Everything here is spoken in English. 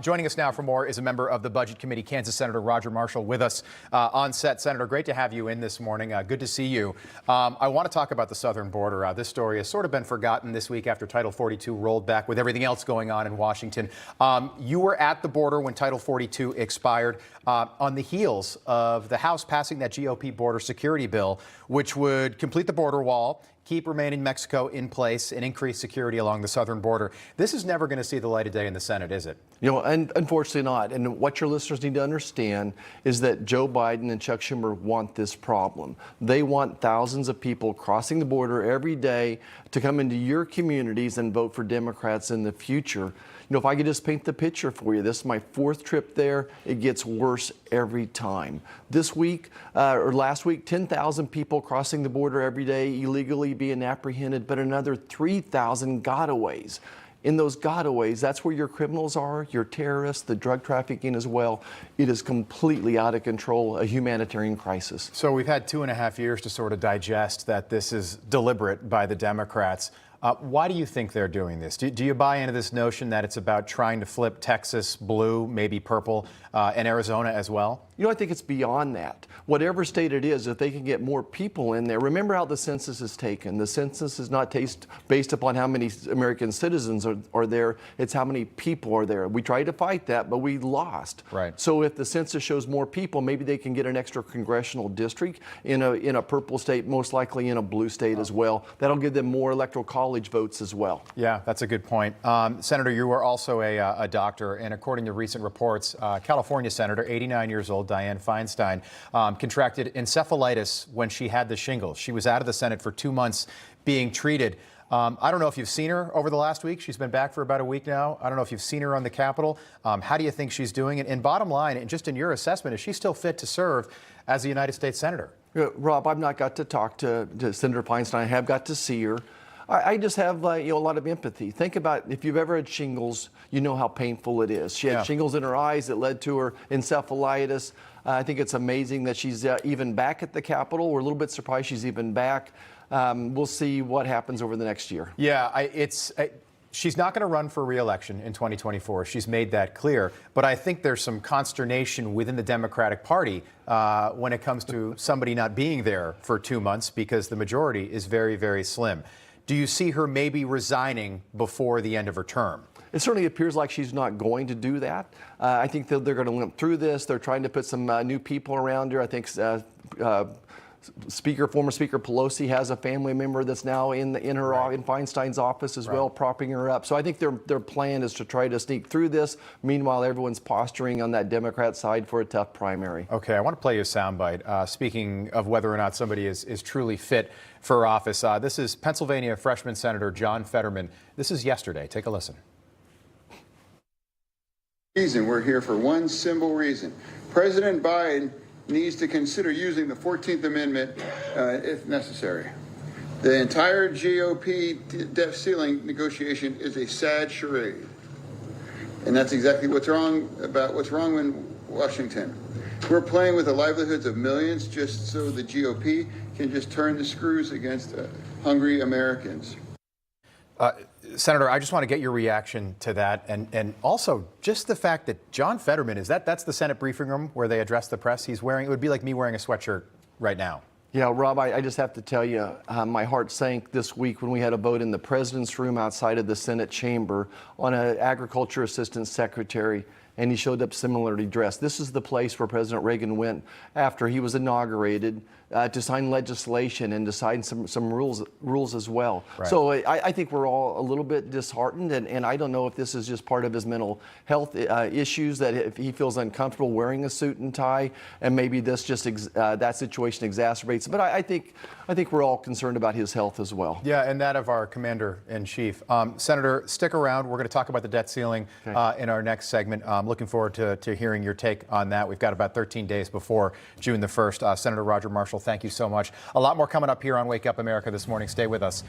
Joining us now for more is a member of the Budget Committee, Kansas Senator Roger Marshall, with us on set. Senator, great to have you in this morning. Good to see you. I want to talk about the southern border. This story has sort of been forgotten this week after Title 42 rolled back with everything else going on in Washington. You were at the border when Title 42 expired on the heels of the House passing that GOP border security bill, which would complete the border wall, keep remaining Mexico in place, and increase security along the southern border. This is never going to see the light of day in the Senate, is it? And unfortunately not. And what your listeners need to understand is that Joe Biden and Chuck Schumer want this problem. They want thousands of people crossing the border every day to come into your communities and vote for Democrats in the future. If I could just paint the picture for you, this is my fourth trip there. It gets worse every time. This week, or last week, 10,000 people crossing the border every day illegally being apprehended, but another 3,000 gotaways. In those gotaways, that's where your criminals are, your terrorists, the drug trafficking as well. It is completely out of control, a humanitarian crisis. So we've had 2.5 years to sort of digest that this is deliberate by the Democrats. Why do you think they're doing this? Do you buy into this notion that it's about trying to flip Texas blue, maybe purple, and Arizona as well? I think it's beyond that. Whatever state it is, if they can get more people in there. Remember how the census is taken. The census is not based upon how many American citizens are there. It's how many people are there. We tried to fight that, but we lost. Right. So if the census shows more people, maybe they can get an extra congressional district in a purple state, most likely in a blue state as well. That'll give them more electoral college votes as well. Yeah, that's a good point. Senator, you are also a doctor, and according to recent reports, California Senator, 89 years old, Dianne Feinstein, contracted encephalitis when she had the shingles. She was out of the Senate for 2 months being treated. I don't know if you've seen her over the last week. She's been back for about a week now. I don't know if you've seen her on the Capitol. How do you think she's doing? And bottom line, and just in your assessment, is she still fit to serve as a United States Senator? Rob, I've not got to talk to Senator Feinstein. I have got to see her. I just have a lot of empathy. Think about if you've ever had shingles, you know how painful it is. She had shingles in her eyes that led to her encephalitis. I think it's amazing that she's even back at the Capitol. We're a little bit surprised she's even back. We'll see what happens over the next year. Yeah, she's not going to run for re-election in 2024. She's made that clear. But I think there's some consternation within the Democratic Party when it comes to somebody not being there for 2 months because the majority is very, very slim. Do you see her maybe resigning before the end of her term? It certainly appears like she's not going to do that. I think that they're going to limp through this. They're trying to put some new people around her. I think former Speaker Pelosi has a family member that's now in Feinstein's office as well, propping her up. So I think their plan is to try to sneak through this. Meanwhile, everyone's posturing on that Democrat side for a tough primary. Okay, I want to play you a soundbite. Speaking of whether or not somebody is truly fit for office, this is Pennsylvania freshman Senator John Fetterman. This is yesterday. Take a listen. We're here for one simple reason. President Biden needs to consider using the 14th Amendment if necessary. The entire GOP debt ceiling negotiation is a sad charade. And that's exactly what's wrong in Washington. We're playing with the livelihoods of millions just so the GOP can just turn the screws against hungry Americans. Senator, I just want to get your reaction to that, and also just the fact that John Fetterman that's the Senate briefing room where they address the press. It would be like me wearing a sweatshirt right now. Yeah, Rob, I just have to tell you, my heart sank this week when we had a vote in the president's room outside of the Senate chamber on an agriculture assistant secretary, and he showed up similarly dressed. This is the place where President Reagan went after he was inaugurated to sign legislation and to sign some rules as well. Right. So I think we're all a little bit disheartened, and I don't know if this is just part of his mental health issues, that if he feels uncomfortable wearing a suit and tie, and maybe this just that situation exacerbates it. But I think we're all concerned about his health as well. Yeah, and that of our commander-in-chief. Senator, stick around. We're going to talk about the debt ceiling in our next segment. I'm looking forward to hearing your take on that. We've got about 13 days before June the 1st. Senator Roger Marshall, thank you so much. A lot more coming up here on Wake Up America this morning. Stay with us.